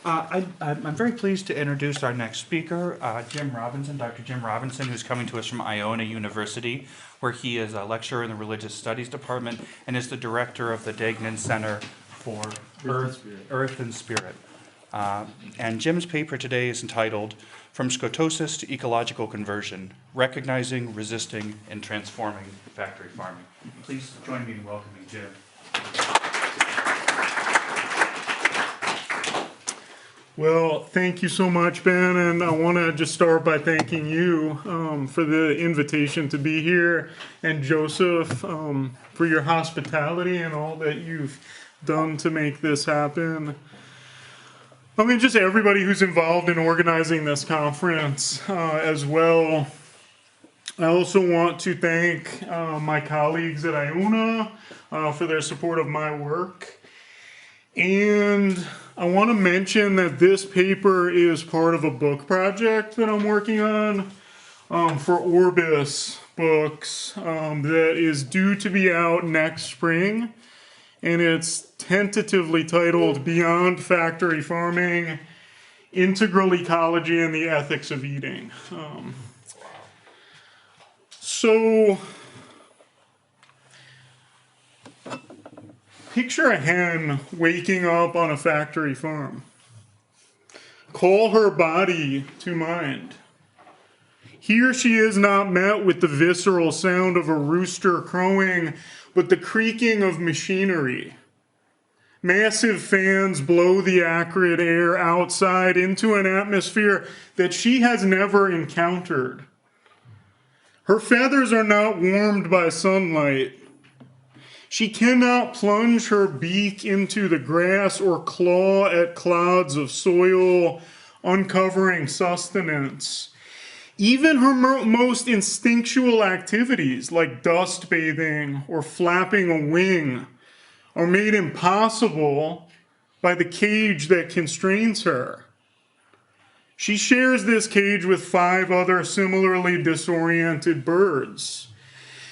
I'm very pleased to introduce our next speaker, Jim Robinson, Dr. Jim Robinson, who's coming to us from Iona University, where he is a lecturer in the Religious Studies Department and is the director of the Degnan Center for Earth and Spirit. And Jim's paper today is entitled From Scotosis to Ecological Conversion, Recognizing, Resisting, and Transforming Factory Farming. Please join me in welcoming Jim. Well, thank you so much, Ben, and I want to just start by thanking you for the invitation to be here, and Joseph for your hospitality and all that you've done to make this happen. I mean, just everybody who's involved in organizing this conference as well. I also want to thank my colleagues at Iona for their support of my work. And I want to mention that this paper is part of a book project that I'm working on for Orbis Books that is due to be out next spring. And it's tentatively titled Beyond Factory Farming, Integral Ecology and the Ethics of Eating. Picture a hen waking up on a factory farm. Call her body to mind. Here she is not met with the visceral sound of a rooster crowing, but the creaking of machinery. Massive fans blow the acrid air outside into an atmosphere that she has never encountered. Her feathers are not warmed by sunlight. She cannot plunge her beak into the grass or claw at clods of soil, uncovering sustenance. Even her most instinctual activities, like dust bathing or flapping a wing, are made impossible by the cage that constrains her. She shares this cage with 5 other similarly disoriented birds.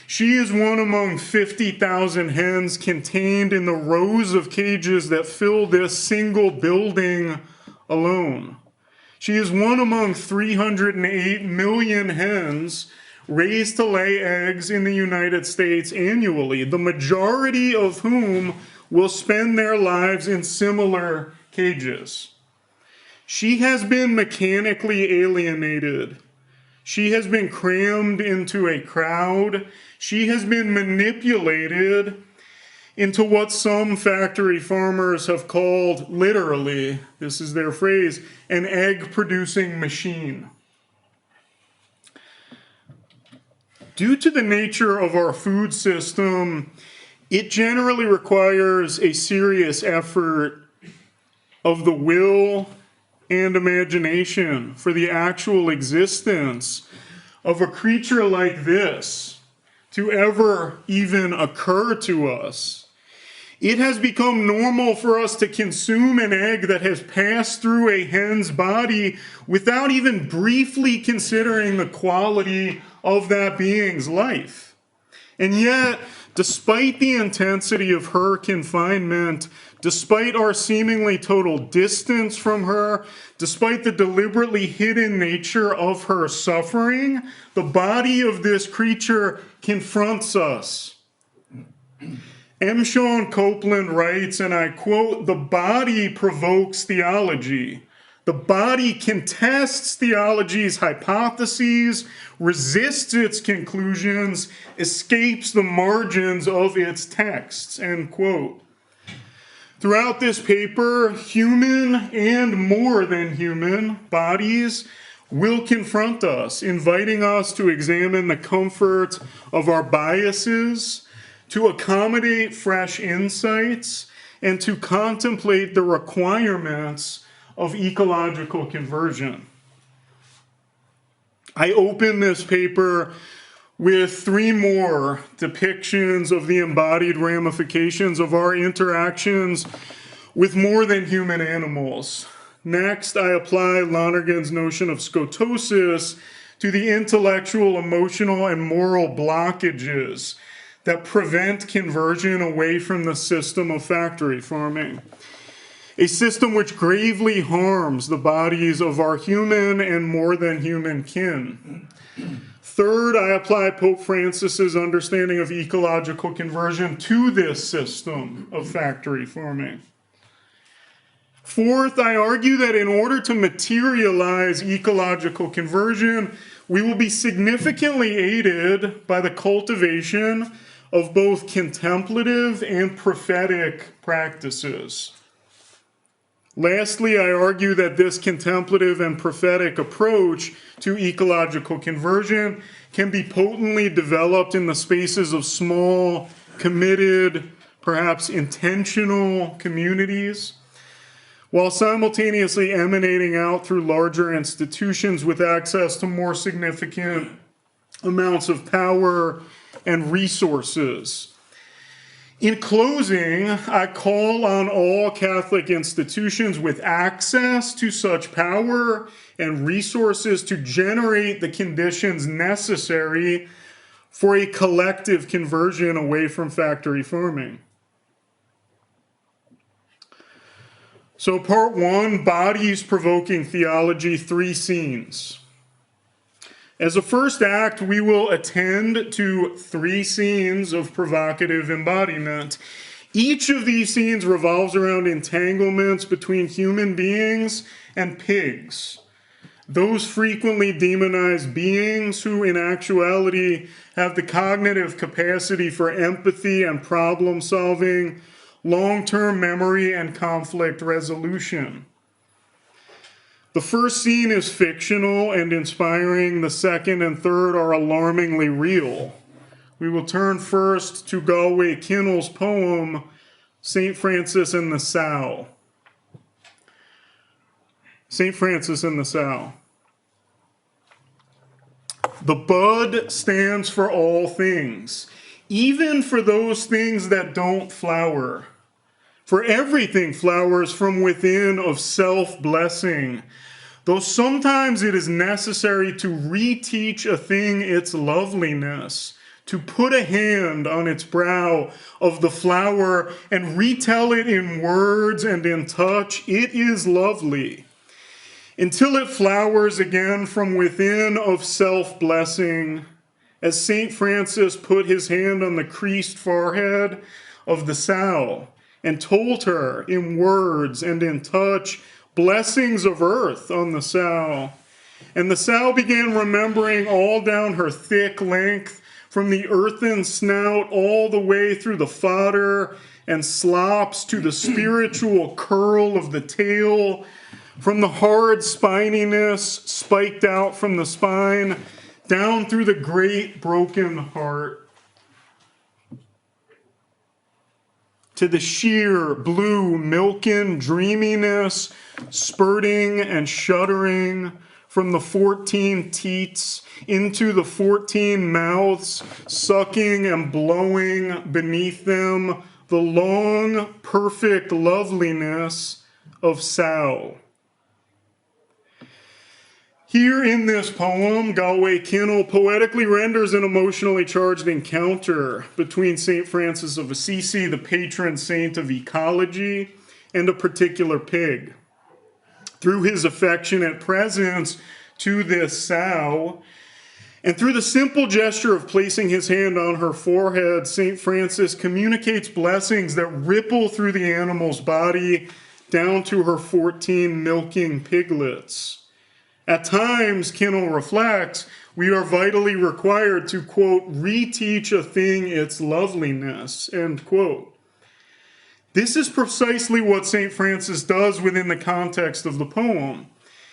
She is one among 50,000 hens contained in the rows of cages that fill this single building alone. She is one among 308 million hens raised to lay eggs in the United States annually, the majority of whom will spend their lives in similar cages. She has been mechanically alienated. She has been crammed into a crowd. She has been manipulated into what some factory farmers have called, literally, this is their phrase, an egg-producing machine. Due to the nature of our food system, it generally requires a serious effort of the will and imagination for the actual existence of a creature like this to ever even occur to us. It has become normal for us to consume an egg that has passed through a hen's body without even briefly considering the quality of that being's life. And yet, despite the intensity of her confinement, despite our seemingly total distance from her, despite the deliberately hidden nature of her suffering, the body of this creature confronts us. M. Sean Copeland writes, and I quote, "The body provokes theology. The body contests theology's hypotheses, resists its conclusions, escapes the margins of its texts," end quote. Throughout this paper, human and more than human bodies will confront us, inviting us to examine the comfort of our biases, to accommodate fresh insights, and to contemplate the requirements of ecological conversion. I open this paper with 3 more depictions of the embodied ramifications of our interactions with more than human animals. Next, I apply Lonergan's notion of scotosis to the intellectual, emotional, and moral blockages that prevent conversion away from the system of factory farming. a system which gravely harms the bodies of our human and more than human kin. Third, I apply Pope Francis's understanding of ecological conversion to this system of factory farming. Fourth, I argue that in order to materialize ecological conversion, we will be significantly aided by the cultivation of both contemplative and prophetic practices. Lastly, I argue that this contemplative and prophetic approach to ecological conversion can be potently developed in the spaces of small, committed, perhaps intentional communities, while simultaneously emanating out through larger institutions with access to more significant amounts of power and resources. In closing, I call on all Catholic institutions with access to such power and resources to generate the conditions necessary for a collective conversion away from factory farming. So part one, bodies provoking theology, 3 scenes. As a first act, we will attend to 3 scenes of provocative embodiment. Each of these scenes revolves around entanglements between human beings and pigs. Those frequently demonized beings who in actuality have the cognitive capacity for empathy and problem solving, long-term memory and conflict resolution. The first scene is fictional and inspiring. The second and third are alarmingly real. We will turn first to Galway Kinnell's poem, St. Francis and the Sow. St. Francis and the Sow. The bud stands for all things, even for those things that don't flower. For everything flowers from within of self-blessing, though sometimes it is necessary to reteach a thing its loveliness, to put a hand on its brow of the flower and retell it in words and in touch, it is lovely, until it flowers again from within of self-blessing, as St. Francis put his hand on the creased forehead of the sow, and told her in words and in touch blessings of earth on the sow. And the sow began remembering all down her thick length, from the earthen snout all the way through the fodder and slops to the spiritual curl of the tail, from the hard spininess spiked out from the spine, down through the great broken heart, to the sheer blue milken dreaminess, spurting and shuddering from the 14 teats into the 14 mouths, sucking and blowing beneath them the long, perfect loveliness of sow. Here in this poem, Galway Kinnell poetically renders an emotionally charged encounter between St. Francis of Assisi, the patron saint of ecology, and a particular pig. Through his affectionate presence to this sow, and through the simple gesture of placing his hand on her forehead, St. Francis communicates blessings that ripple through the animal's body down to her 14 milking piglets. At times, Kinnell reflects, we are vitally required to, quote, reteach a thing its loveliness, end quote. This is precisely what St. Francis does within the context of the poem.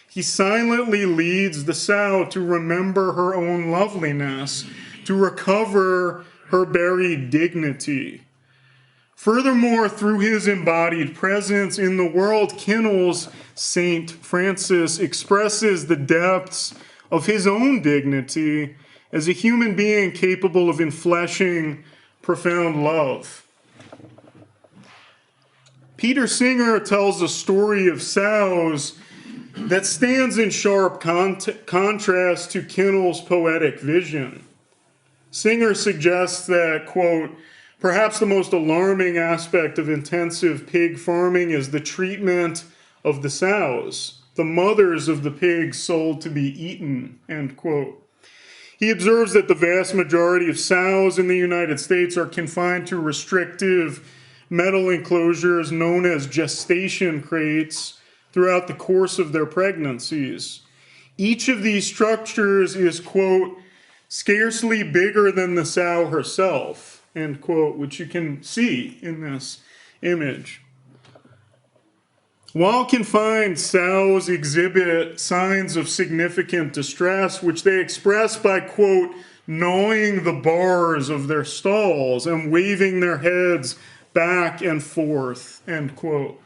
He silently leads the sow to remember her own loveliness, to recover her buried dignity. Furthermore, through his embodied presence in the world, Kinnell's St. Francis expresses the depths of his own dignity as a human being capable of infleshing profound love. Peter Singer tells a story of sows that stands in sharp contrast to Kinnell's poetic vision. Singer suggests that, quote, Perhaps the most alarming aspect of intensive pig farming is the treatment of the sows, the mothers of the pigs sold to be eaten, end quote. He observes that the vast majority of sows in the United States are confined to restrictive metal enclosures known as gestation crates throughout the course of their pregnancies. Each of these structures is, quote, scarcely bigger than the sow herself, end quote, which you can see in this image. While confined, sows exhibit signs of significant distress, which they express by, quote, gnawing the bars of their stalls and waving their heads back and forth, end quote.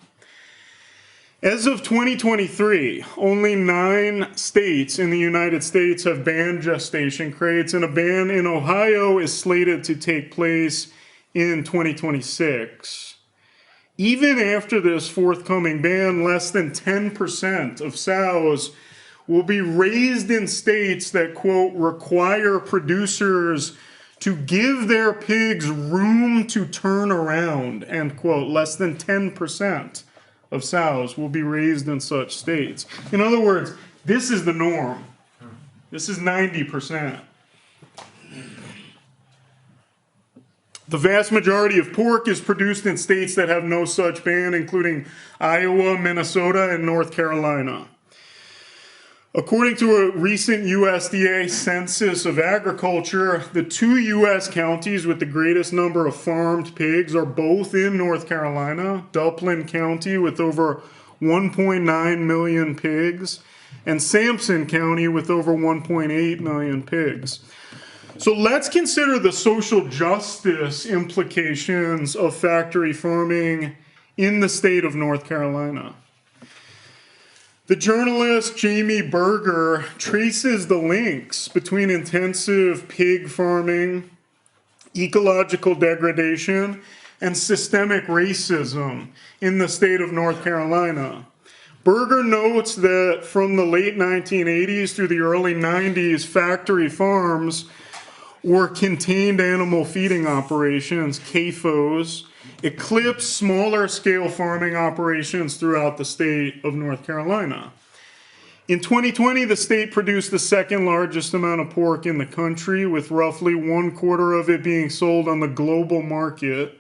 As of 2023, only 9 states in the United States have banned gestation crates, and a ban in Ohio is slated to take place in 2026. Even after this forthcoming ban, less than 10% of sows will be raised in states that, quote, require producers to give their pigs room to turn around, end quote. Less than 10% of sows will be raised in such states. In other words, this is the norm. This is 90%. The vast majority of pork is produced in states that have no such ban, including Iowa, Minnesota, and North Carolina. According to a recent USDA census of agriculture, the 2 U.S. counties with the greatest number of farmed pigs are both in North Carolina, Duplin County with over 1.9 million pigs, and Sampson County with over 1.8 million pigs. So let's consider the social justice implications of factory farming in the state of North Carolina. The journalist Jamie Berger traces the links between intensive pig farming, ecological degradation, and systemic racism in the state of North Carolina. Berger notes that from the late 1980s through the early 90s, factory farms or contained animal feeding operations, CAFOs, eclipsed smaller scale farming operations throughout the state of North Carolina. In 2020, the state produced the second largest amount of pork in the country, with roughly 1/4 of it being sold on the global market.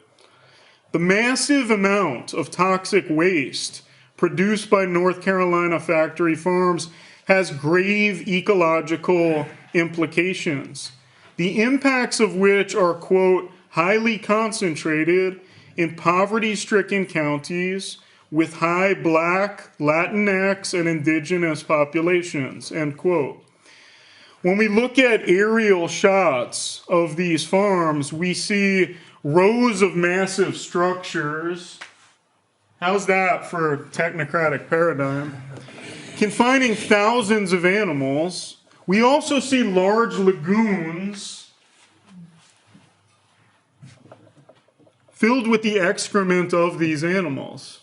The massive amount of toxic waste produced by North Carolina factory farms has grave ecological implications, the impacts of which are, quote, highly concentrated in poverty-stricken counties with high Black, Latinx, and indigenous populations, end quote. When we look at aerial shots of these farms, we see rows of massive structures. How's that for technocratic paradigm? Confining thousands of animals. We also see large lagoons filled with the excrement of these animals.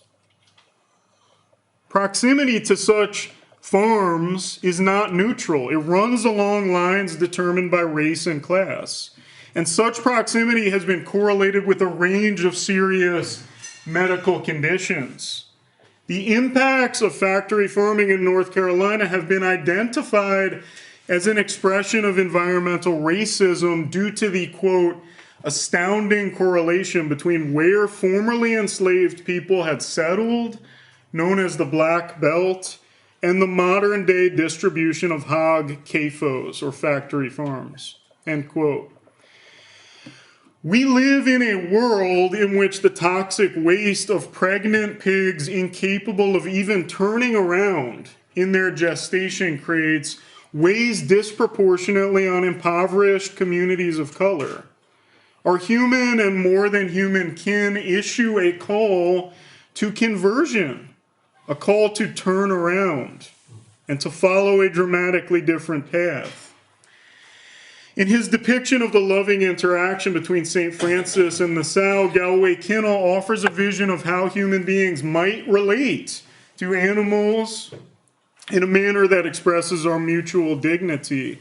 Proximity to such farms is not neutral. It runs along lines determined by race and class. And such proximity has been correlated with a range of serious medical conditions. The impacts of factory farming in North Carolina have been identified as an expression of environmental racism due to the, quote, astounding correlation between where formerly enslaved people had settled, known as the Black Belt, and the modern day distribution of hog CAFOs, or factory farms, end quote. We live in a world in which the toxic waste of pregnant pigs incapable of even turning around in their gestation crates weighs disproportionately on impoverished communities of color. Our human and more than human kin issue a call to conversion, a call to turn around, and to follow a dramatically different path. In his depiction of the loving interaction between St. Francis and the sow, Galloway Kinnell offers a vision of how human beings might relate to animals in a manner that expresses our mutual dignity.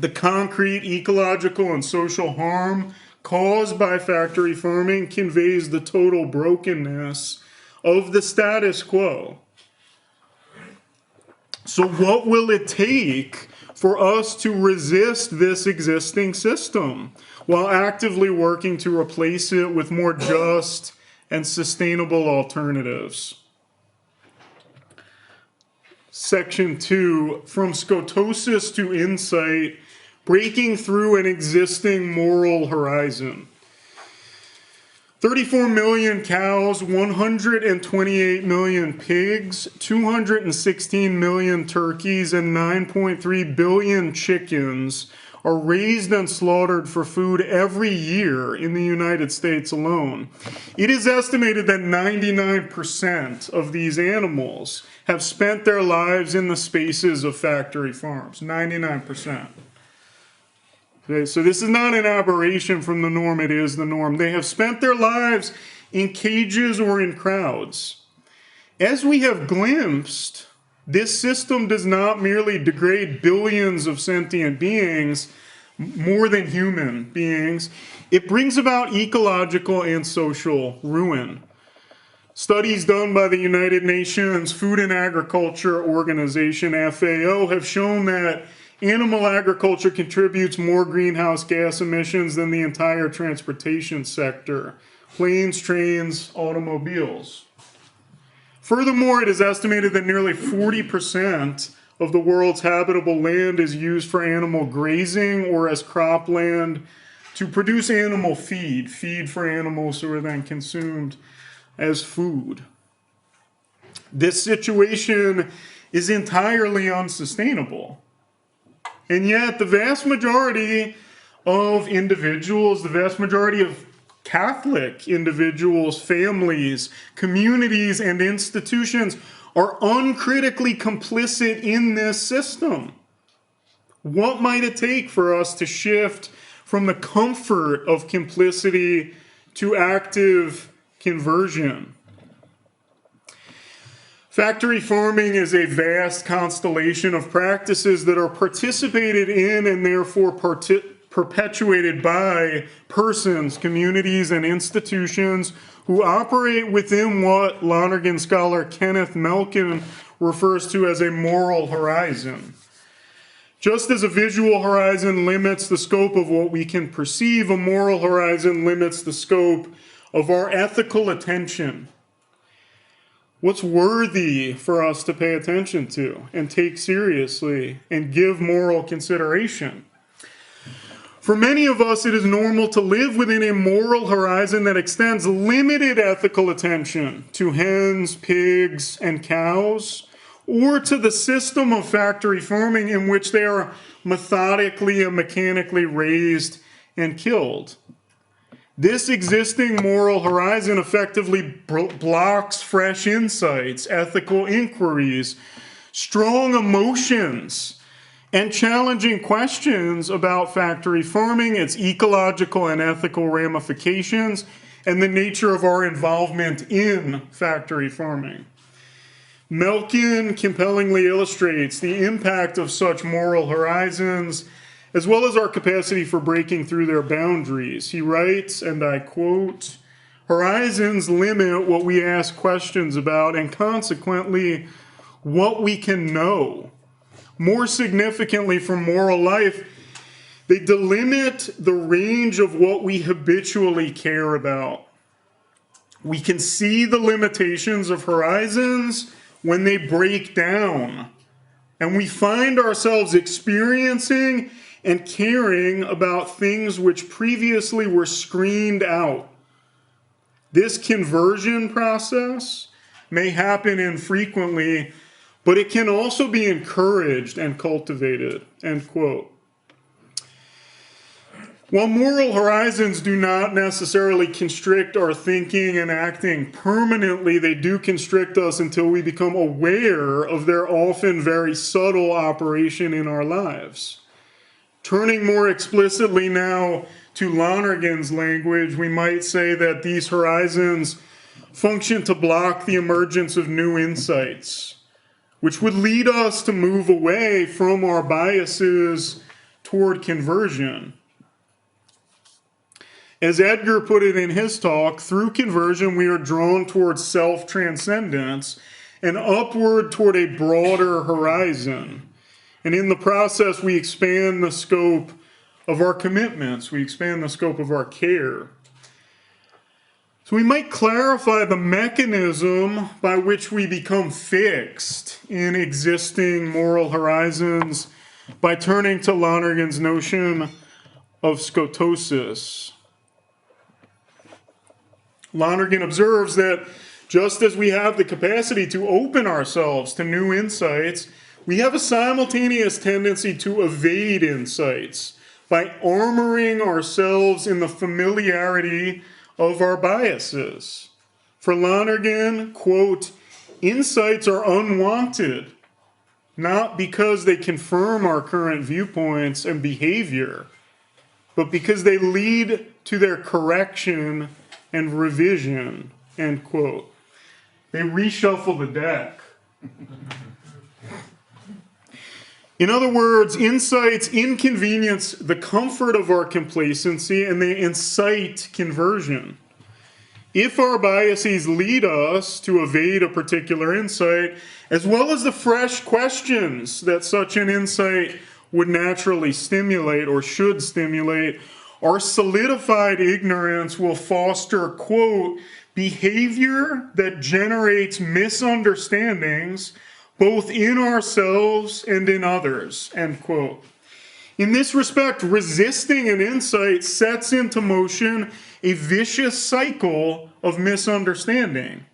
The concrete ecological and social harm caused by factory farming conveys the total brokenness of the status quo. So what will it take for us to resist this existing system while actively working to replace it with more just and sustainable alternatives? Section 2, from scotosis to insight, breaking through an existing moral horizon. 34 million cows, 128 million pigs, 216 million turkeys, and 9.3 billion chickens are raised and slaughtered for food every year in the United States alone. It is estimated that 99% of these animals have spent their lives in the spaces of factory farms. 99%. Okay, so this is not an aberration from the norm, it is the norm. They have spent their lives in cages or in crowds. As we have glimpsed, this system does not merely degrade billions of sentient beings, more than human beings, it brings about ecological and social ruin. Studies done by the United Nations Food and Agriculture Organization, FAO, have shown that animal agriculture contributes more greenhouse gas emissions than the entire transportation sector, planes, trains, automobiles. Furthermore, it is estimated that nearly 40% of the world's habitable land is used for animal grazing or as cropland to produce animal feed for animals who are then consumed as food. This situation is entirely unsustainable. And yet the vast majority of individuals, the vast majority of Catholic individuals, families, communities, and institutions are uncritically complicit in this system. What might it take for us to shift from the comfort of complicity to active conversion? Factory farming is a vast constellation of practices that are participated in and therefore perpetuated by persons, communities, and institutions who operate within what Lonergan scholar Kenneth Melkin refers to as a moral horizon. Just as a visual horizon limits the scope of what we can perceive, a moral horizon limits the scope of our ethical attention. What's worthy for us to pay attention to and take seriously and give moral consideration? For many of us, it is normal to live within a moral horizon that extends limited ethical attention to hens, pigs, and cows, or to the system of factory farming in which they are methodically and mechanically raised and killed. This existing moral horizon effectively blocks fresh insights, ethical inquiries, strong emotions, and challenging questions about factory farming, its ecological and ethical ramifications, and the nature of our involvement in factory farming. Melkin compellingly illustrates the impact of such moral horizons, as well as our capacity for breaking through their boundaries. He writes, and I quote, "Horizons limit what we ask questions about and consequently what we can know. More significantly for moral life, they delimit the range of what we habitually care about. We can see the limitations of horizons when they break down, and we find ourselves experiencing and caring about things which previously were screened out. This conversion process may happen infrequently, but it can also be encouraged and cultivated," end quote. While moral horizons do not necessarily constrict our thinking and acting permanently, they do constrict us until we become aware of their often very subtle operation in our lives. Turning more explicitly now to Lonergan's language, we might say that these horizons function to block the emergence of new insights, which would lead us to move away from our biases toward conversion. As Edgar put it in his talk, through conversion we are drawn towards self-transcendence and upward toward a broader horizon. And in the process, we expand the scope of our commitments. We expand the scope of our care. So we might clarify the mechanism by which we become fixed in existing moral horizons by turning to Lonergan's notion of scotosis. Lonergan observes that just as we have the capacity to open ourselves to new insights, we have a simultaneous tendency to evade insights by armoring ourselves in the familiarity of our biases. For Lonergan, quote, insights are unwanted, not because they confirm our current viewpoints and behavior, but because they lead to their correction and revision, end quote. They reshuffle the deck. In other words, insights inconvenience the comfort of our complacency and they incite conversion. If our biases lead us to evade a particular insight, as well as the fresh questions that such an insight would naturally stimulate or should stimulate, our solidified ignorance will foster, quote, behavior that generates misunderstandings both in ourselves and in others, end quote. In this respect, resisting an insight sets into motion a vicious cycle of misunderstanding.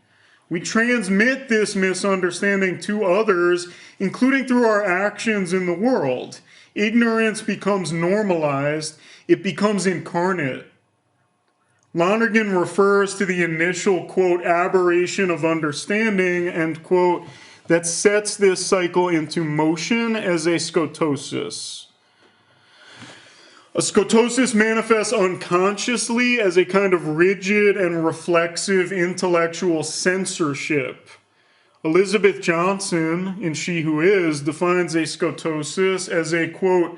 We transmit this misunderstanding to others, including through our actions in the world. Ignorance becomes normalized, it becomes incarnate. Lonergan refers to the initial, quote, aberration of understanding, end quote, that sets this cycle into motion as a scotosis. A scotosis manifests unconsciously as a kind of rigid and reflexive intellectual censorship. Elizabeth Johnson, in She Who Is, defines a scotosis as a, quote,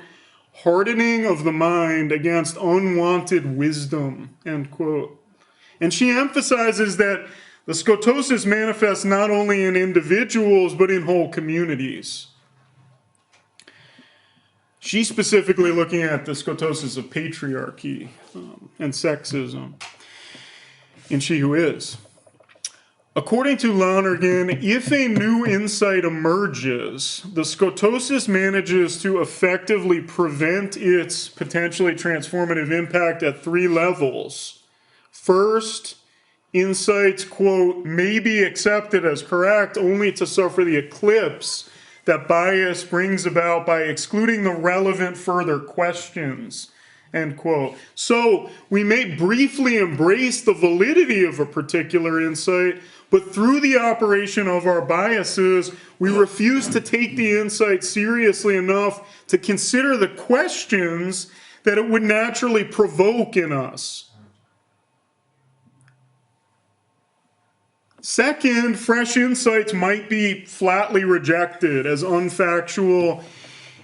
hardening of the mind against unwanted wisdom, end quote. And she emphasizes that the scotosis manifests not only in individuals, but in whole communities. She's specifically looking at the scotosis of patriarchy and sexism in She Who Is. According to Lonergan, if a new insight emerges, the scotosis manages to effectively prevent its potentially transformative impact at three levels. First, insights, quote, may be accepted as correct only to suffer the eclipse that bias brings about by excluding the relevant further questions, end quote. So we may briefly embrace the validity of a particular insight, but through the operation of our biases, we refuse to take the insight seriously enough to consider the questions that it would naturally provoke in us. Second, fresh insights might be flatly rejected as unfactual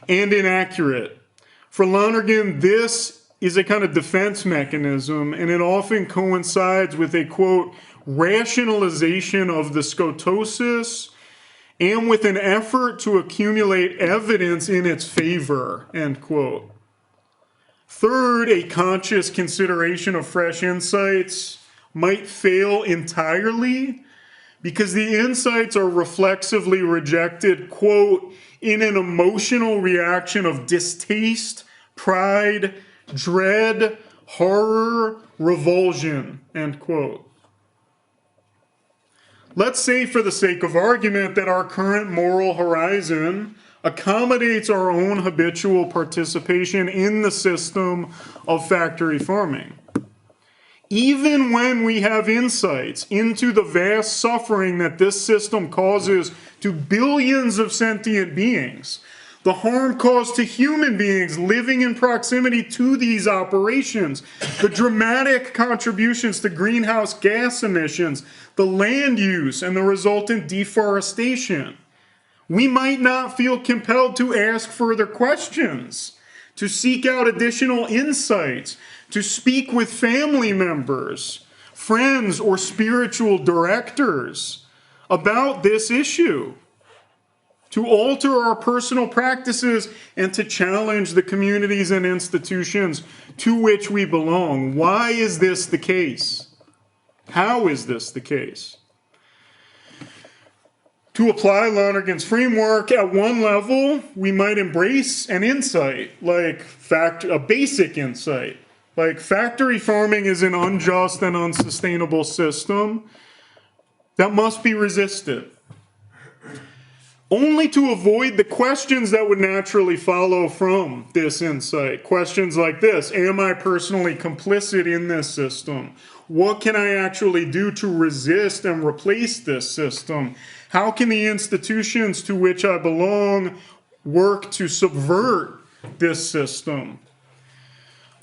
and inaccurate. For Lonergan, this is a kind of defense mechanism, and it often coincides with a, quote, rationalization of the scotosis and with an effort to accumulate evidence in its favor, end quote. Third, a conscious consideration of fresh insights might fail entirely because the insights are reflexively rejected, quote, in an emotional reaction of distaste, pride, dread, horror, revulsion, end quote. Let's say, for the sake of argument, that our current moral horizon accommodates our own habitual participation in the system of factory farming. Even when we have insights into the vast suffering that this system causes to billions of sentient beings, the harm caused to human beings living in proximity to these operations, the dramatic contributions to greenhouse gas emissions, the land use, and the resultant deforestation, we might not feel compelled to ask further questions, to seek out additional insights, to speak with family members, friends, or spiritual directors about this issue, to alter our personal practices, and to challenge the communities and institutions to which we belong. Why is this the case? How is this the case? To apply Lonergan's framework at one level, we might embrace an insight, like a basic insight, like factory farming is an unjust and unsustainable system that must be resisted, only to avoid the questions that would naturally follow from this insight. Questions like this: am I personally complicit in this system? What can I actually do to resist and replace this system? How can the institutions to which I belong work to subvert this system?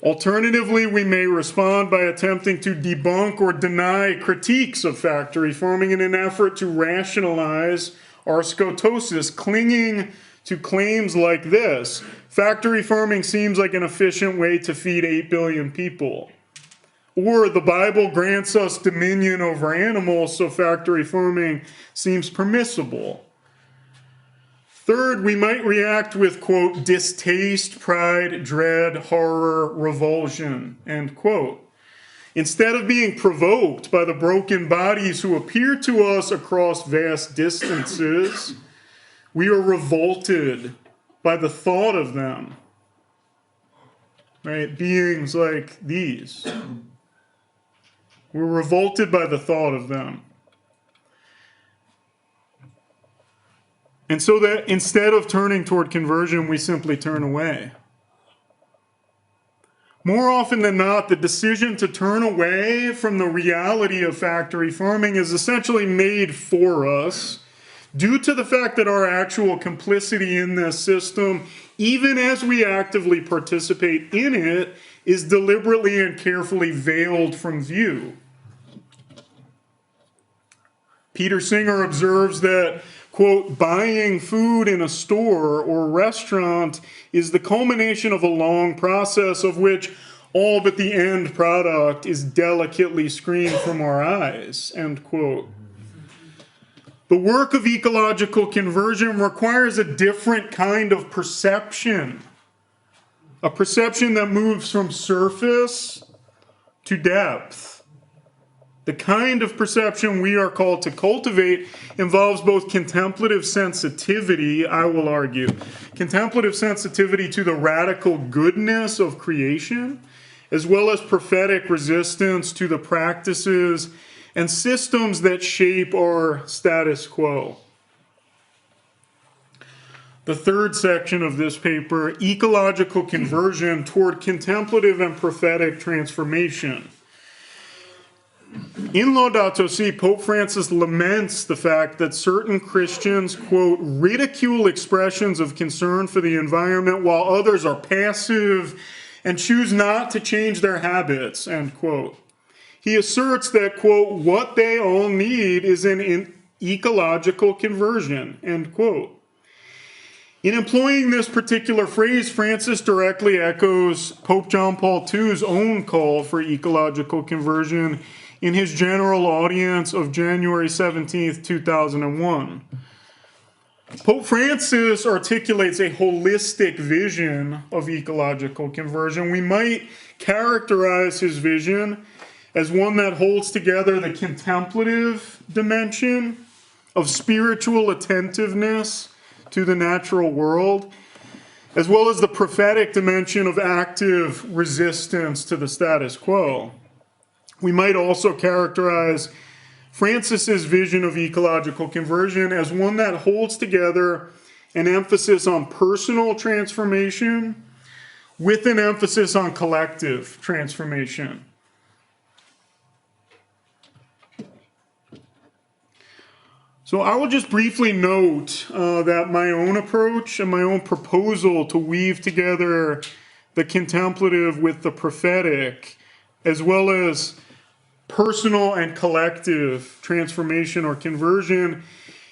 Alternatively, we may respond by attempting to debunk or deny critiques of factory farming in an effort to rationalize our scotosis, clinging to claims like this: factory farming seems like an efficient way to feed 8 billion people. Or the Bible grants us dominion over animals, so factory farming seems permissible. Third, we might react with, quote, distaste, pride, dread, horror, revulsion, end quote. Instead of being provoked by the broken bodies who appear to us across vast distances, we are revolted by the thought of them, right? Beings like these. We're revolted by the thought of them. And so that instead of turning toward conversion, we simply turn away. More often than not, the decision to turn away from the reality of factory farming is essentially made for us due to the fact that our actual complicity in this system, even as we actively participate in it, is deliberately and carefully veiled from view. Peter Singer observes that, quote, buying food in a store or restaurant is the culmination of a long process of which all but the end product is delicately screened from our eyes, end quote. The work of ecological conversion requires a different kind of perception, a perception that moves from surface to depth. The kind of perception we are called to cultivate involves both contemplative sensitivity, I will argue, contemplative sensitivity to the radical goodness of creation, as well as prophetic resistance to the practices and systems that shape our status quo. The third section of this paper, ecological conversion toward contemplative and prophetic transformation. In Laudato Si, Pope Francis laments the fact that certain Christians, quote, ridicule expressions of concern for the environment while others are passive and choose not to change their habits, end quote. He asserts that, quote, what they all need is an ecological conversion, end quote. In employing this particular phrase, Francis directly echoes Pope John Paul II's own call for ecological conversion in his general audience of January 17th, 2001. Pope Francis articulates a holistic vision of ecological conversion. We might characterize his vision as one that holds together the contemplative dimension of spiritual attentiveness to the natural world, as well as the prophetic dimension of active resistance to the status quo. We might also characterize Francis's vision of ecological conversion as one that holds together an emphasis on personal transformation with an emphasis on collective transformation. So I will just briefly note that my own approach and my own proposal to weave together the contemplative with the prophetic, as well as personal and collective transformation or conversion,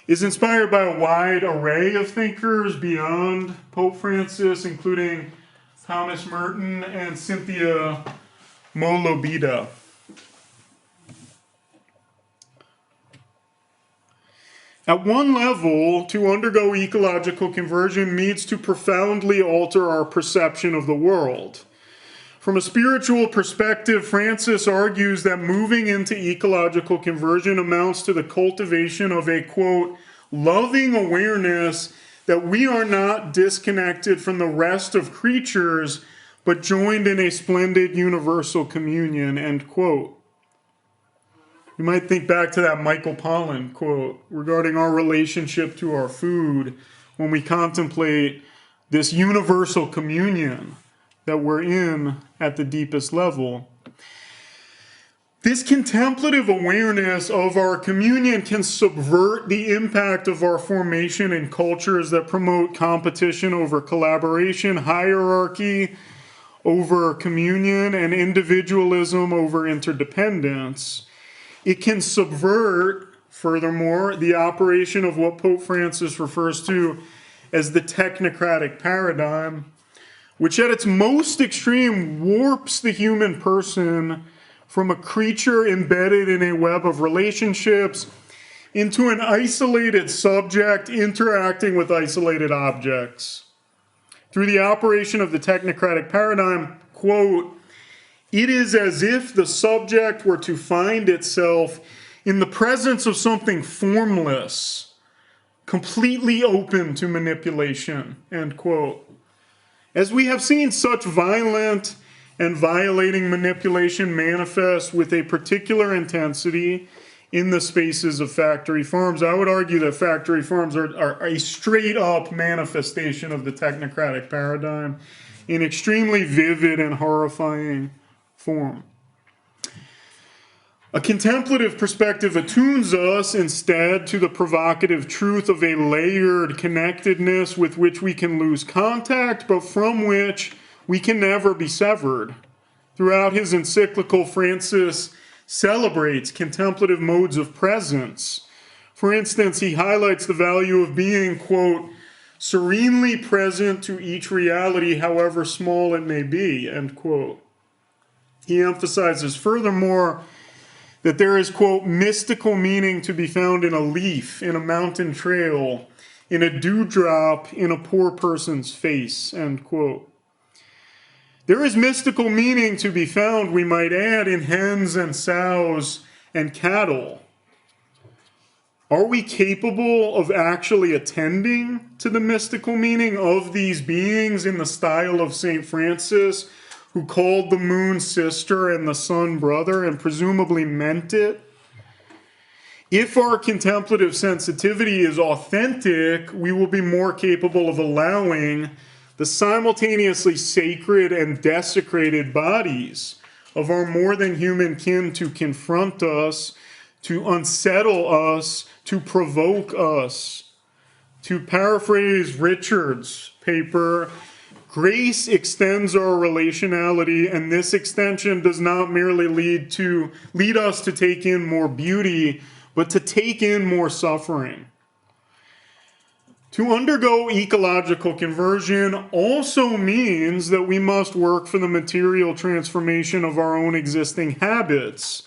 is inspired by a wide array of thinkers beyond Pope Francis, including Thomas Merton, and Cynthia Molobita. At one level, to undergo ecological conversion means to profoundly alter our perception of the world. From a spiritual perspective, Francis argues that moving into ecological conversion amounts to the cultivation of a, quote, loving awareness that we are not disconnected from the rest of creatures, but joined in a splendid universal communion, end quote. You might think back to that Michael Pollan quote regarding our relationship to our food when we contemplate this universal communion that we're in at the deepest level. This contemplative awareness of our communion can subvert the impact of our formation in cultures that promote competition over collaboration, hierarchy over communion, and individualism over interdependence. It can subvert, furthermore, the operation of what Pope Francis refers to as the technocratic paradigm, which at its most extreme warps the human person from a creature embedded in a web of relationships into an isolated subject interacting with isolated objects. Through the operation of the technocratic paradigm, quote, it is as if the subject were to find itself in the presence of something formless, completely open to manipulation, end quote. As we have seen such violent and violating manipulation manifest with a particular intensity in the spaces of factory farms, I would argue that factory farms are a straight up manifestation of the technocratic paradigm in extremely vivid and horrifying form. A contemplative perspective attunes us instead to the provocative truth of a layered connectedness with which we can lose contact, but from which we can never be severed. Throughout his encyclical, Francis celebrates contemplative modes of presence. For instance, he highlights the value of being, quote, serenely present to each reality, however small it may be, end quote. He emphasizes furthermore that there is, quote, mystical meaning to be found in a leaf, in a mountain trail, in a dewdrop, in a poor person's face, end quote. There is mystical meaning to be found, we might add, in hens and sows and cattle. Are we capable of actually attending to the mystical meaning of these beings in the style of St. Francis, who called the moon sister and the sun brother and presumably meant it? If our contemplative sensitivity is authentic, we will be more capable of allowing the simultaneously sacred and desecrated bodies of our more than human kin to confront us, to unsettle us, to provoke us. To paraphrase Richard's paper, grace extends our relationality, and this extension does not merely lead us to take in more beauty, but to take in more suffering. To undergo ecological conversion also means that we must work for the material transformation of our own existing habits.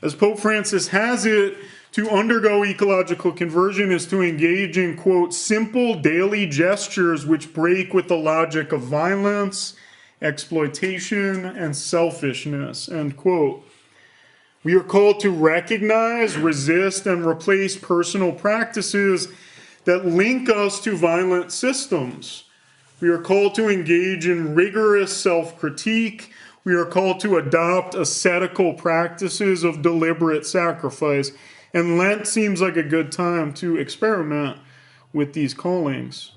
As Pope Francis has it, to undergo ecological conversion is to engage in, quote, simple daily gestures which break with the logic of violence, exploitation, and selfishness, end quote. We are called to recognize, resist, and replace personal practices that link us to violent systems. We are called to engage in rigorous self-critique. We are called to adopt ascetical practices of deliberate sacrifice. And Lent seems like a good time to experiment with these callings.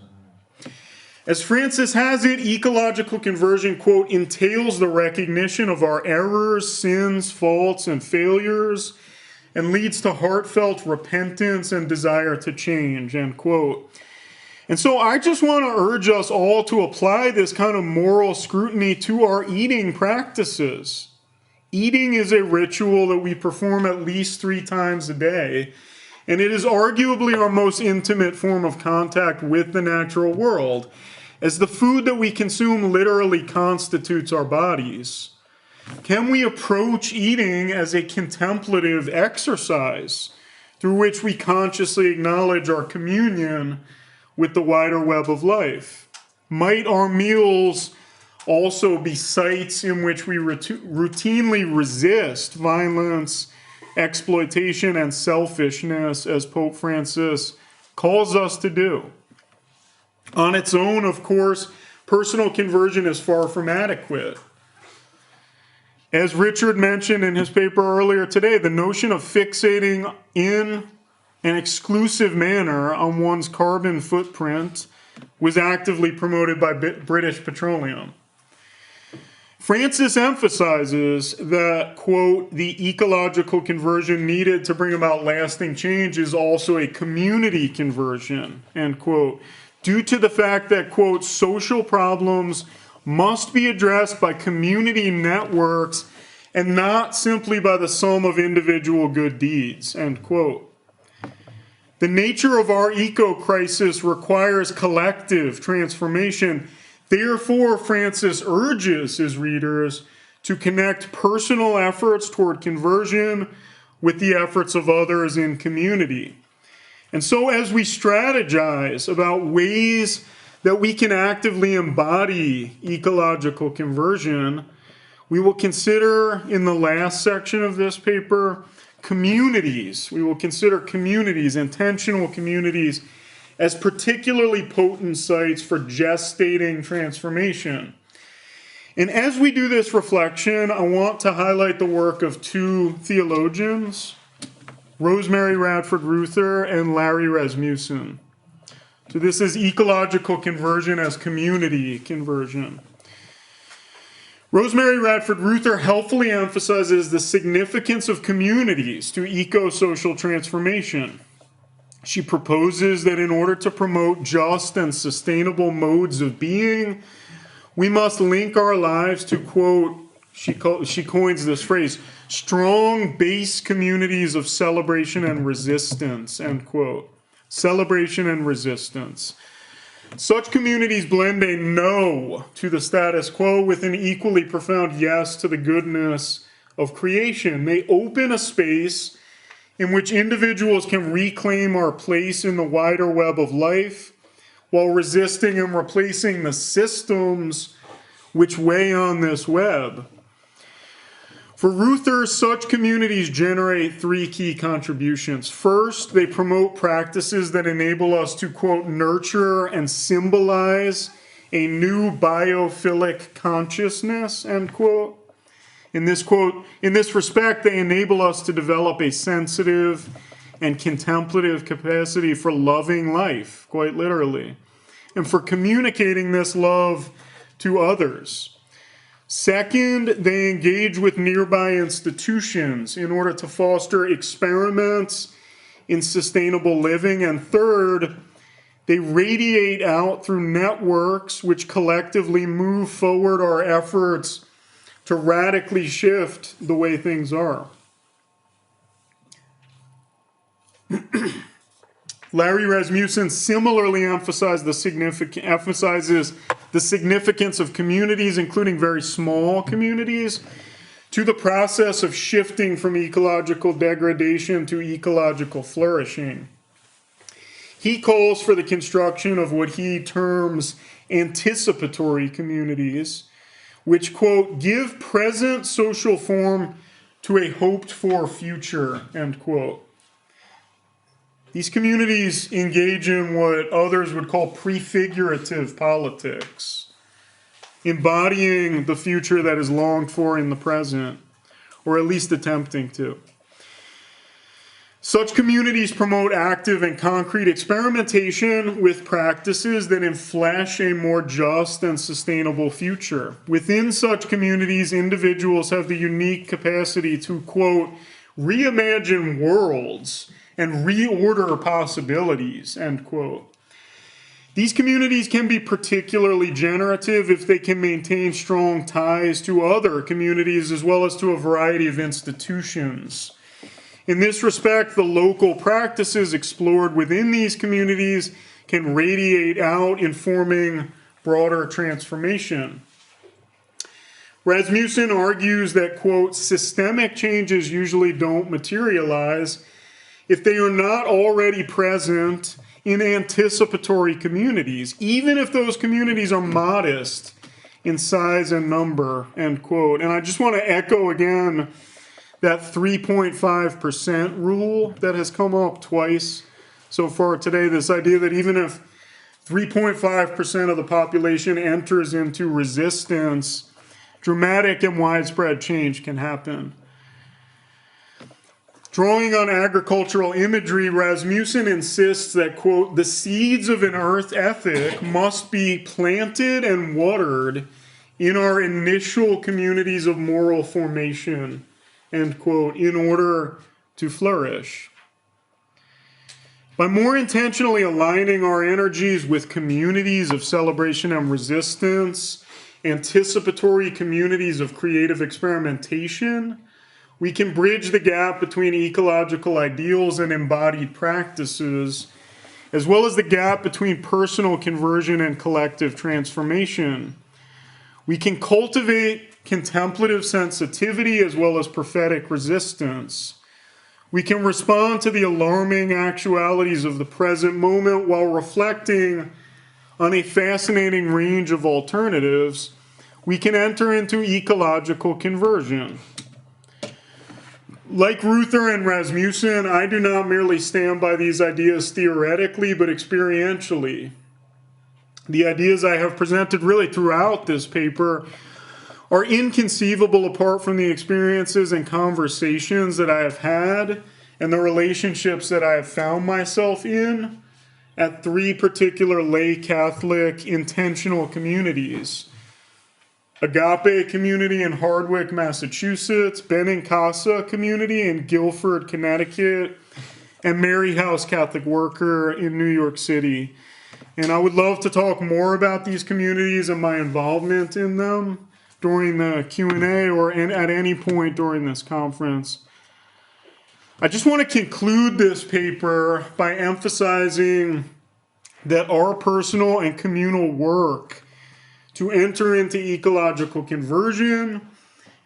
As Francis has it, ecological conversion, quote, entails the recognition of our errors, sins, faults, and failures, and leads to heartfelt repentance and desire to change, end quote. And so I just want to urge us all to apply this kind of moral scrutiny to our eating practices. Eating is a ritual that we perform at least 3 times a day, and it is arguably our most intimate form of contact with the natural world. as the food that we consume literally constitutes our bodies, can we approach eating as a contemplative exercise through which we consciously acknowledge our communion with the wider web of life? Might our meals also be sites in which we routinely resist violence, exploitation, and selfishness, as Pope Francis calls us to do? On its own, of course, personal conversion is far from adequate. As Richard mentioned in his paper earlier today, the notion of fixating in an exclusive manner on one's carbon footprint was actively promoted by British Petroleum. Francis emphasizes that, quote, the ecological conversion needed to bring about lasting change is also a community conversion, end quote, due to the fact that, quote, social problems must be addressed by community networks and not simply by the sum of individual good deeds, end quote. The nature of our eco-crisis requires collective transformation. Therefore, Francis urges his readers to connect personal efforts toward conversion with the efforts of others in community. And so as we strategize about ways that we can actively embody ecological conversion, we will consider in the last section of this paper communities. We will consider communities, intentional communities, as particularly potent sites for gestating transformation. And as we do this reflection, I want to highlight the work of two theologians, Rosemary Radford Ruther and Larry Rasmussen. So this is ecological conversion as community conversion. Rosemary Radford Ruther helpfully emphasizes the significance of communities to eco-social transformation. She proposes that in order to promote just and sustainable modes of being, we must link our lives to, quote, she coins this phrase, strong base communities of celebration and resistance, end quote. Celebration and resistance. Such communities blend a no to the status quo with an equally profound yes to the goodness of creation. They open a space in which individuals can reclaim our place in the wider web of life while resisting and replacing the systems which weigh on this web. For Ruther, such communities generate three key contributions. First, they promote practices that enable us to, quote, nurture and symbolize a new biophilic consciousness, end quote. In this respect, they enable us to develop a sensitive and contemplative capacity for loving life, quite literally, and for communicating this love to others. Second, they engage with nearby institutions in order to foster experiments in sustainable living. And third, they radiate out through networks which collectively move forward our efforts to radically shift the way things are. Larry Rasmussen similarly emphasizes the significance of communities, including very small communities, to the process of shifting from ecological degradation to ecological flourishing. He calls for the construction of what he terms anticipatory communities, which, quote, give present social form to a hoped-for future, end quote. These communities engage in what others would call prefigurative politics, embodying the future that is longed for in the present, or at least attempting to. Such communities promote active and concrete experimentation with practices that enflesh a more just and sustainable future. Within such communities, individuals have the unique capacity to, quote, reimagine worlds and reorder possibilities, end quote. These communities can be particularly generative if they can maintain strong ties to other communities as well as to a variety of institutions. In this respect, the local practices explored within these communities can radiate out in forming broader transformation. Rasmussen argues that, quote, systemic changes usually don't materialize if they are not already present in anticipatory communities, even if those communities are modest in size and number, end quote. And I just want to echo again that 3.5% rule that has come up twice so far today, this idea that even if 3.5% of the population enters into resistance, dramatic and widespread change can happen. Drawing on agricultural imagery, Rasmussen insists that, quote, the seeds of an earth ethic must be planted and watered in our initial communities of moral formation, end quote, in order to flourish. By more intentionally aligning our energies with communities of celebration and resistance, anticipatory communities of creative experimentation, we can bridge the gap between ecological ideals and embodied practices, as well as the gap between personal conversion and collective transformation. We can cultivate contemplative sensitivity as well as prophetic resistance. We can respond to the alarming actualities of the present moment while reflecting on a fascinating range of alternatives. We can enter into ecological conversion. Like Ruther and Rasmussen, I do not merely stand by these ideas theoretically, but experientially. The ideas I have presented really throughout this paper are inconceivable apart from the experiences and conversations that I have had and the relationships that I have found myself in at three particular lay Catholic intentional communities. Agape community in Hardwick, Massachusetts, Benincasa community in Guilford, Connecticut, and Mary House Catholic Worker in New York City. And I would love to talk more about these communities and my involvement in them during the Q&A or at any point during this conference. I just want to conclude this paper by emphasizing that our personal and communal work to enter into ecological conversion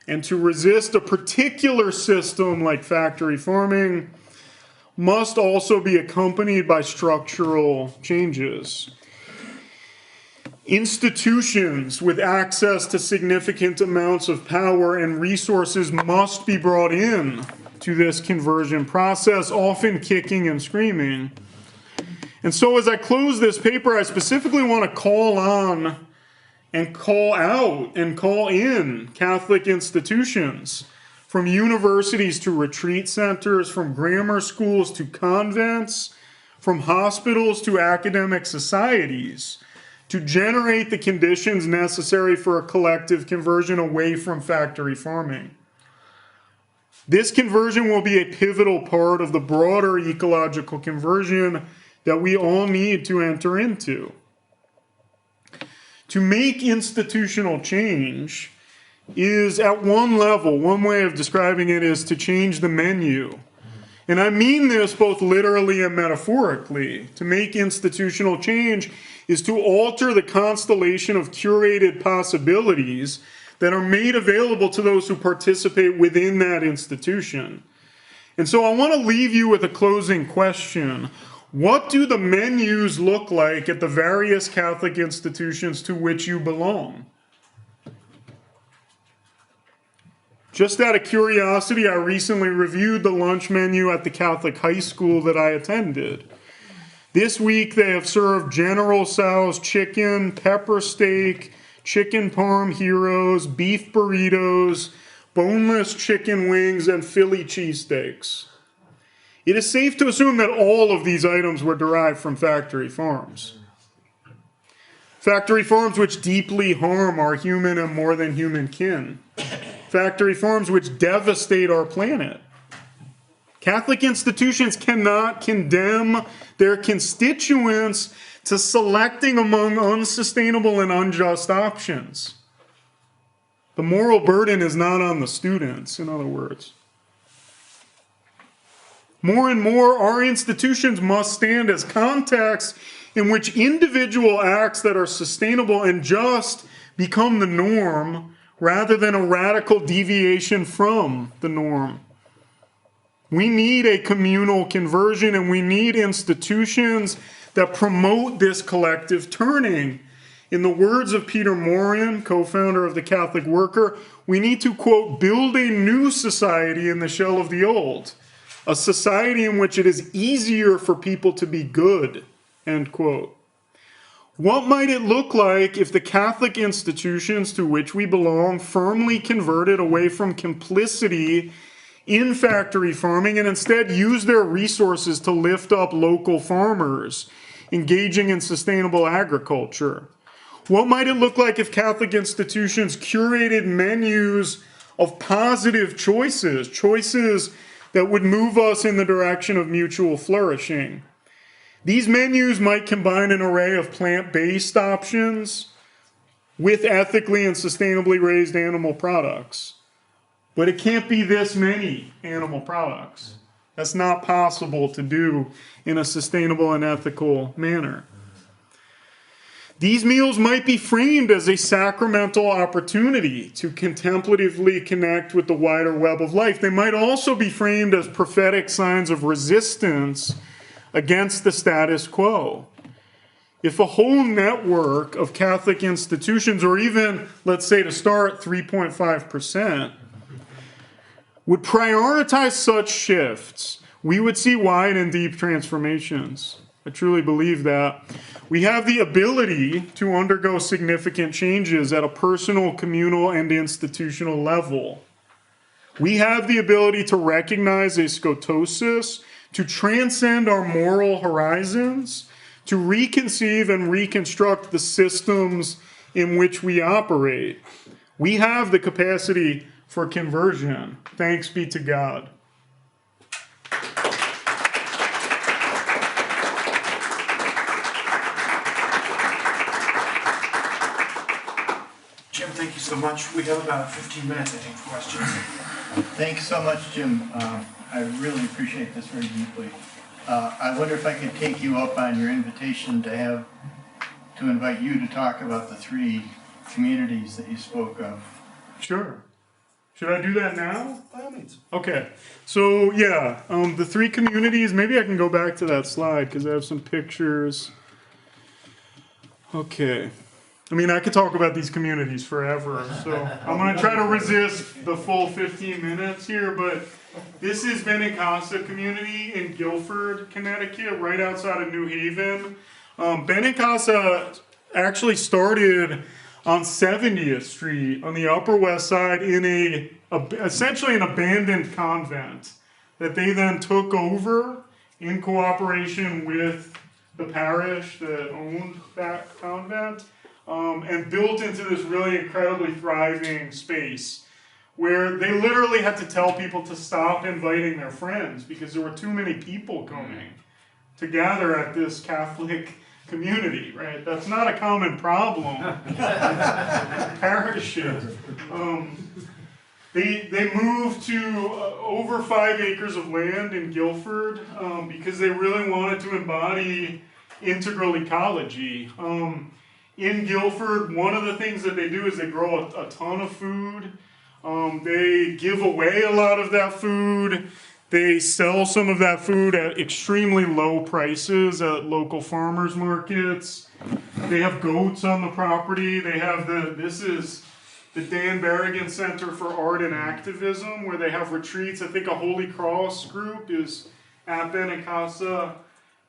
and to resist a particular system like factory farming must also be accompanied by structural changes. Institutions with access to significant amounts of power and resources must be brought in to this conversion process, often kicking and screaming. And so as I close this paper, I specifically want to call on and call out and call in Catholic institutions, from universities to retreat centers, from grammar schools to convents, from hospitals to academic societies, to generate the conditions necessary for a collective conversion away from factory farming. This conversion will be a pivotal part of the broader ecological conversion that we all need to enter into. To make institutional change is, at one level, one way of describing it is to change the menu. And I mean this both literally and metaphorically. To make institutional change is to alter the constellation of curated possibilities that are made available to those who participate within that institution. And so I want to leave you with a closing question. What do the menus look like at the various Catholic institutions to which you belong? Just out of curiosity, I recently reviewed the lunch menu at the Catholic high school that I attended. This week they have served General Tso's chicken, pepper steak, chicken parm heroes, beef burritos, boneless chicken wings, and Philly cheesesteaks. It is safe to assume that all of these items were derived from factory farms. Factory farms which deeply harm our human and more than human kin. Factory farms which devastate our planet. Catholic institutions cannot condemn their constituents to selecting among unsustainable and unjust options. The moral burden is not on the students, in other words. More and more, our institutions must stand as contexts in which individual acts that are sustainable and just become the norm rather than a radical deviation from the norm. We need a communal conversion, and we need institutions that promote this collective turning. In the words of Peter Morin, co-founder of the Catholic Worker, we need to, quote, build a new society in the shell of the old, a society in which it is easier for people to be good, end quote. What might it look like if the Catholic institutions to which we belong firmly converted away from complicity in factory farming and instead use their resources to lift up local farmers engaging in sustainable agriculture? What might it look like if Catholic institutions curated menus of positive choices, choices that would move us in the direction of mutual flourishing? These menus might combine an array of plant-based options with ethically and sustainably raised animal products. But it can't be this many animal products. That's not possible to do in a sustainable and ethical manner. These meals might be framed as a sacramental opportunity to contemplatively connect with the wider web of life. They might also be framed as prophetic signs of resistance against the status quo. If a whole network of Catholic institutions, or even, let's say to start, 3.5%, would prioritize such shifts, we would see wide and deep transformations. I truly believe that. We have the ability to undergo significant changes at a personal, communal, and institutional level. We have the ability to recognize a scotosis, to transcend our moral horizons, to reconceive and reconstruct the systems in which we operate. We have the capacity for conversion. Thanks be to God. Jim, thank you so much. We have about 15 minutes, I think, for questions. Thanks so much, Jim. I really appreciate this very deeply. I wonder if I could take you up on your invitation to invite you to talk about the 3 communities that you spoke of. Sure. Should I do that now? By all means. Okay. So, yeah, the 3 communities, maybe I can go back to that slide because I have some pictures. Okay. I mean, I could talk about these communities forever, so I'm going to try to resist the full 15 minutes here, but this is Benincasa community in Guilford, Connecticut, right outside of New Haven. Benincasa actually started on 70th Street on the Upper West Side in essentially an abandoned convent that they then took over in cooperation with the parish that owned that convent, and built into this really incredibly thriving space where they literally had to tell people to stop inviting their friends because there were too many people coming to gather at this Catholic community, right? That's not a common problem in parishes. They moved to over 5 acres of land in Guilford because they really wanted to embody integral ecology. In Guilford, one of the things that they do is they grow a ton of food. They give away a lot of that food. They sell some of that food at extremely low prices at local farmers markets. They have goats on the property. They have this is the Dan Berrigan Center for Art and Activism, where they have retreats. I think a Holy Cross group is at Benincasa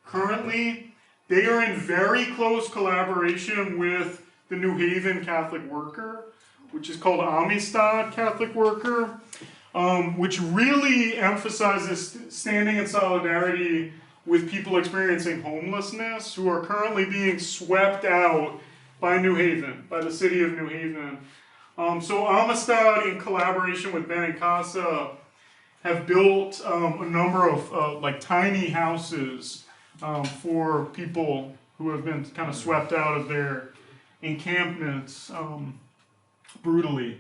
currently. They are in very close collaboration with the New Haven Catholic Worker, which is called Amistad Catholic Worker, which really emphasizes standing in solidarity with people experiencing homelessness who are currently being swept out by New Haven, by the city of New Haven. So Amistad, in collaboration with Benincasa, have built a number of like tiny houses for people who have been kind of swept out of their encampments brutally.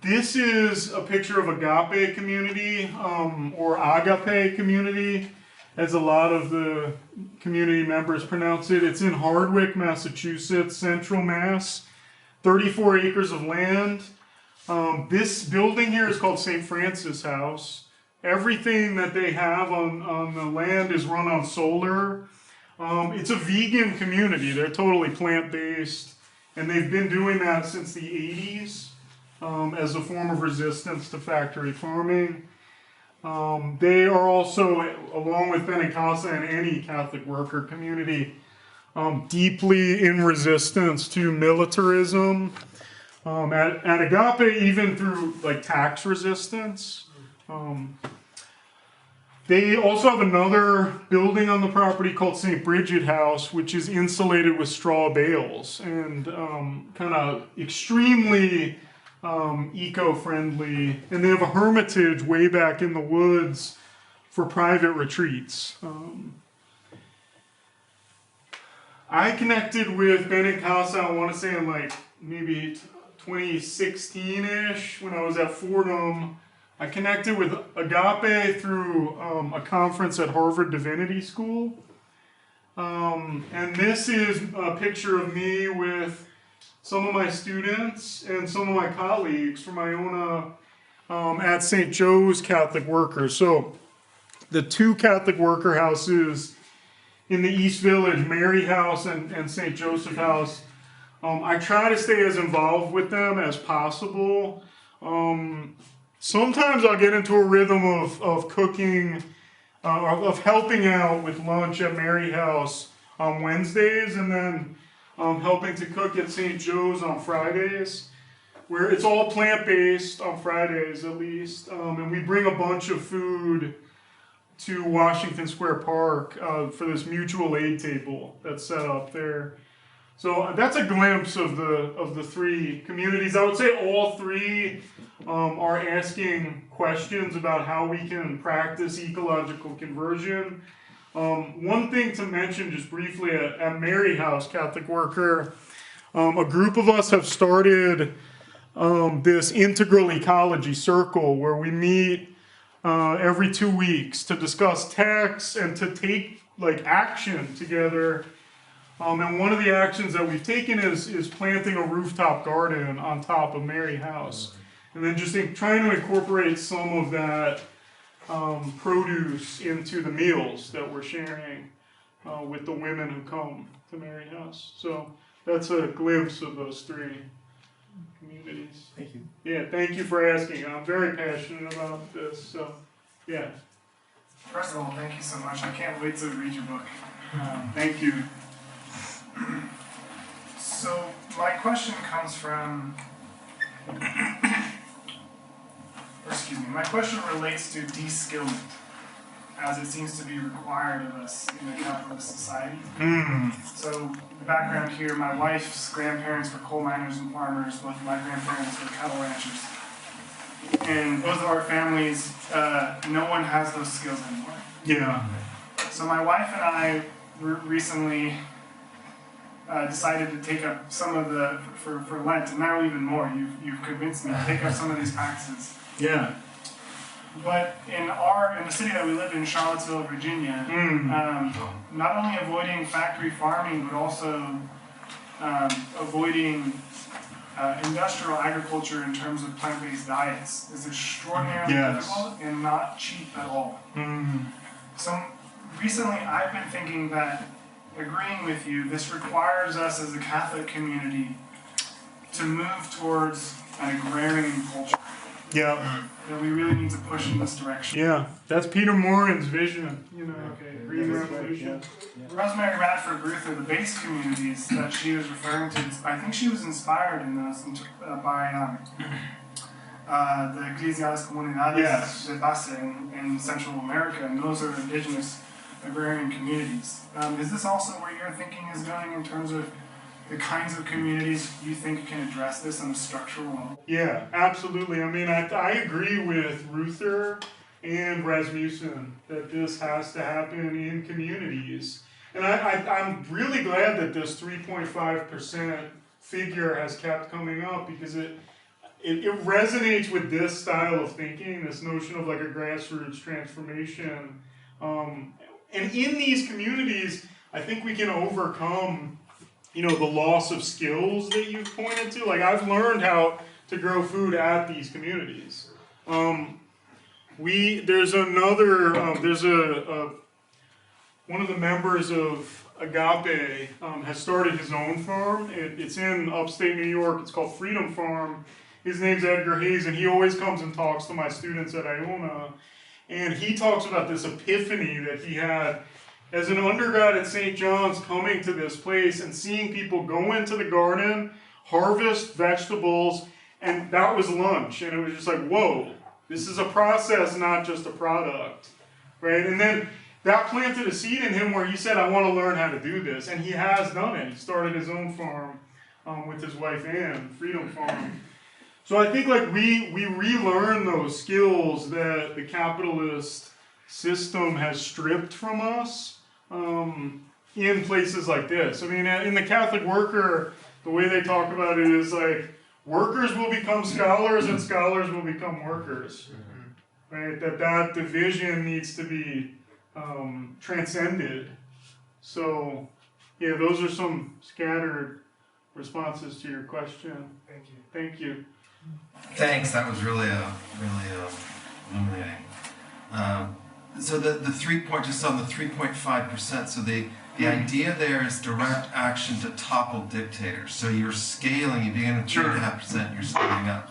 This is a picture of Agape community, or Agape community. as a lot of the community members pronounce it. It's in Hardwick, Massachusetts, Central Mass. 34 acres of land. This building here is called St. Francis House. Everything that they have on the land is run on solar. It's a vegan community. They're totally plant-based. And they've been doing that since the 80s as a form of resistance to factory farming. They are also, along with Benincasa and any Catholic worker community, deeply in resistance to militarism. At Agape, even through like tax resistance. They also have another building on the property called St. Bridget House, which is insulated with straw bales and kind of extremely eco-friendly. And they have a hermitage way back in the woods for private retreats. I connected with Benincasa, I want to say in like maybe 2016-ish when I was at Fordham. I connected with Agape through a conference at Harvard Divinity School. And this is a picture of me with some of my students and some of my colleagues from Iona at St. Joe's Catholic Workers. So the two Catholic worker houses in the East Village, Mary House and St. Joseph House, I try to stay as involved with them as possible. Sometimes I'll get into a rhythm of cooking, of helping out with lunch at Mary House on Wednesdays, and then helping to cook at St. Joe's on Fridays, where it's all plant-based on Fridays at least. And we bring a bunch of food to Washington Square Park for this mutual aid table that's set up there. So that's a glimpse of the three communities. I would say all three are asking questions about how we can practice ecological conversion. One thing to mention just briefly at Mary House Catholic Worker, a group of us have started this integral ecology circle where we meet every 2 weeks to discuss texts and to take like action together. And one of the actions that we've taken is planting a rooftop garden on top of Mary House. And then just trying to incorporate some of that produce into the meals that we're sharing with the women who come to Mary House. So that's a glimpse of those three communities. Thank you. Yeah, thank you for asking. I'm very passionate about this. So, yeah. First of all, thank you so much. I can't wait to read your book. Thank you. So my question comes from, my question relates to de-skillment, as it seems to be required of us in a capitalist society. So the background here, my wife's grandparents were coal miners and farmers, both of my grandparents were cattle ranchers. And both of our families, no one has those skills anymore. Yeah. So my wife and I recently decided to take up some of the, for Lent, and now even more, you've convinced me to take up some of these practices. Yeah. But in the city that we live in, Charlottesville, Virginia, not only avoiding factory farming, but also avoiding industrial agriculture in terms of plant-based diets is extraordinarily difficult and not cheap at all. So recently I've been thinking that, agreeing with you, this requires us as a Catholic community to move towards an agrarian culture. Yeah. That we really need to push in this direction. Yeah. That's Peter Morin's vision, Green Revolution. Rosemary Radford Ruther, the base communities that she was referring to, I think she was inspired in those by the Ecological Comunidades de Base in Central America, and those are indigenous agrarian communities. Is this also where your thinking is going in terms of the kinds of communities you think can address this on a structural level? Yeah, absolutely. I mean, I agree with Ruther and Rasmussen that this has to happen in communities. And I'm really glad that this 3.5% figure has kept coming up, because it resonates with this style of thinking, this notion of like a grassroots transformation. And in these communities, I think we can overcome, the loss of skills that you've pointed to. Like, I've learned how to grow food at these communities. There's one of the members of Agape has started his own farm. It's in upstate New York. It's called Freedom Farm. His name's Edgar Hayes, and he always comes and talks to my students at Iona. And he talks about this epiphany that he had as an undergrad at St. John's, coming to this place and seeing people go into the garden, harvest vegetables, and that was lunch. And it was just like, whoa, this is a process, not just a product, right? And then that planted a seed in him where he said, I want to learn how to do this. And he has done it. He started his own farm with his wife Ann, Freedom Farm. So I think like we relearn those skills that the capitalist system has stripped from us in places like this. I mean, in the Catholic Worker, the way they talk about it is like, workers will become scholars and scholars will become workers, right? That division needs to be transcended. So, yeah, those are some scattered responses to your question. Thank you. Thank you. Thanks. That was really illuminating. So the 3.5%. So the idea there is direct action to topple dictators. So you're scaling. You begin at 3.5%. You're scaling up.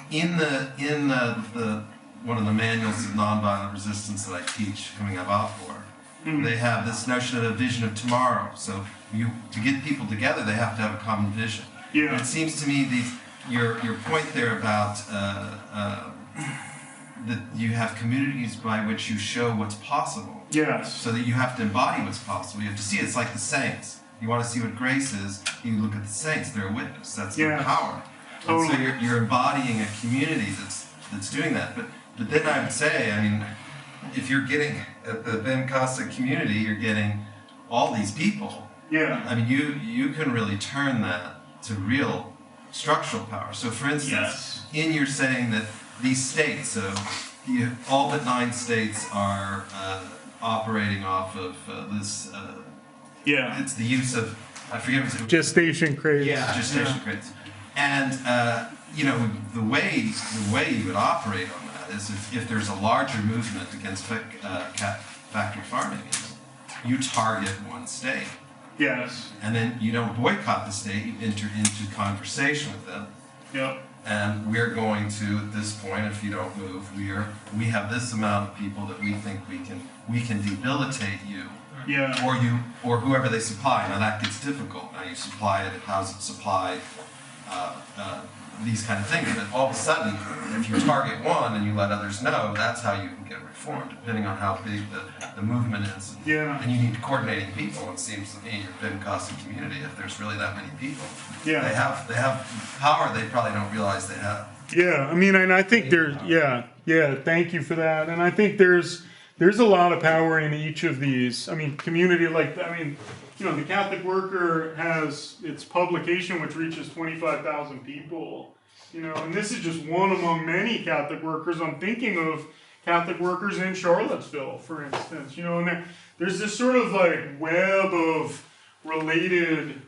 In the one of the manuals of nonviolent resistance that I teach coming up for, they have this notion of a vision of tomorrow. So to get people together, they have to have a common vision. Yeah. And it seems to me your point there about that you have communities by which you show what's possible. Yes. So that you have to embody what's possible. You have to see it. It's like the saints. You want to see what grace is, you look at the saints. They're a witness. That's their power. Totally. And so you're embodying a community that's doing that. But then I would say, I mean, if you're getting at the Ben Casa community, you're getting all these people. Yeah. I mean, you can really turn that to real structural power. So, for instance, in your saying that these states, so all but 9 states are operating off of this. It's the use of, I forget what it's gestation crates. Yeah, gestation crates. And the way you would operate on that is if there's a larger movement against factory farming, you target one state. Yes. And then you don't boycott the state, you enter into conversation with them. Yep. And we're going to, at this point, if you don't move, we have this amount of people that we think we can debilitate you. Yeah. Or whoever they supply. Now that gets difficult. Now you supply it, how's it supply? These kind of things. But all of a sudden, if you target one and you let others know, that's how you can get reformed, depending on how big the movement is. Yeah. And you need coordinating people. It seems to me, your Ben Casa community, if there's really that many people, Yeah. they have power they probably don't realize they have. Yeah, I mean, and I think there's, thank you for that. And I think there's a lot of power in each of these. I mean, community the Catholic Worker has its publication, which reaches 25,000 people, and this is just one among many Catholic workers. I'm thinking of Catholic workers in Charlottesville, for instance, and there's this sort of like web of related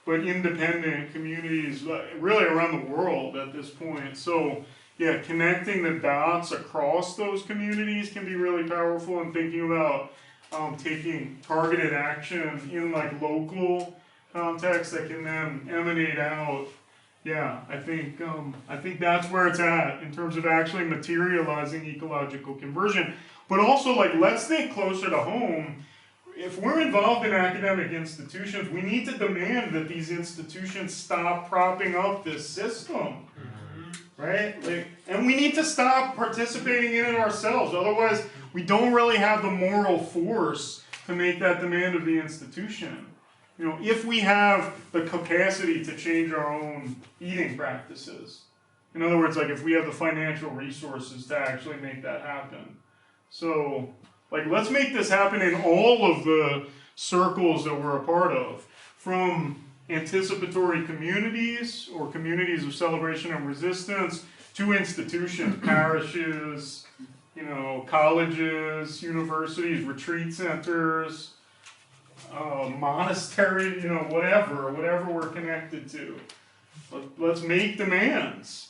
but independent communities really around the world at this point. So yeah, connecting the dots across those communities can be really powerful, and thinking about taking targeted action in like local context that can then emanate out. Yeah, I think that's where it's at in terms of actually materializing ecological conversion. But also, like, let's think closer to home. If we're involved in academic institutions, we need to demand that these institutions stop propping up this system, right? And we need to stop participating in it ourselves. Otherwise, we don't really have the moral force to make that demand of the institution. If we have the capacity to change our own eating practices. In other words, like if we have the financial resources to actually make that happen. So, like, let's make this happen in all of the circles that we're a part of. From anticipatory communities or communities of celebration and resistance to institutions, parishes, you know, colleges, universities, retreat centers, monastery, you know, whatever we're connected to. Let's make demands.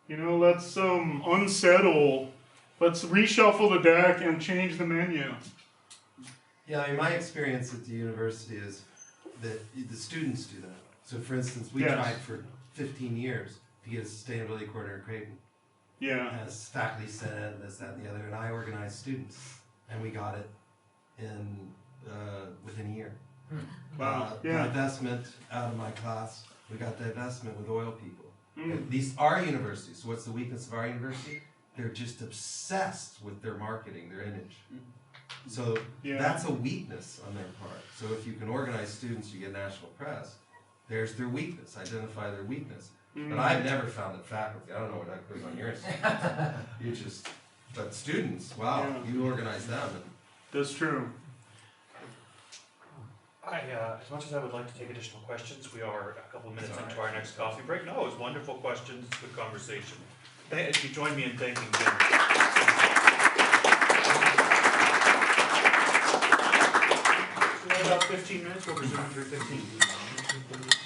You know, let's unsettle. Let's reshuffle the deck and change the menu. Yeah, I mean, my experience at the university is that the students do that. So, for instance, we tried for 15 years to get a sustainability coordinator at Creighton. Yeah. As faculty senate, this, that, and the other, and I organized students, and we got it in within a year. Wow. Yeah. Divestment out of my class. We got divestment with oil people. These are universities. So what's the weakness of our university? They're just obsessed with their marketing, their image. So that's a weakness on their part. So if you can organize students, you get national press. There's their weakness. Identify their weakness. But I've never found it faculty. I don't know what that goes on your institute. You just, but students, wow, you organize them. And that's true. As much as I would like to take additional questions, we are a couple of minutes into our next coffee break. No, it's wonderful questions, good conversation. You join me in thanking Jim. So about 15 minutes, we'll resume through 15.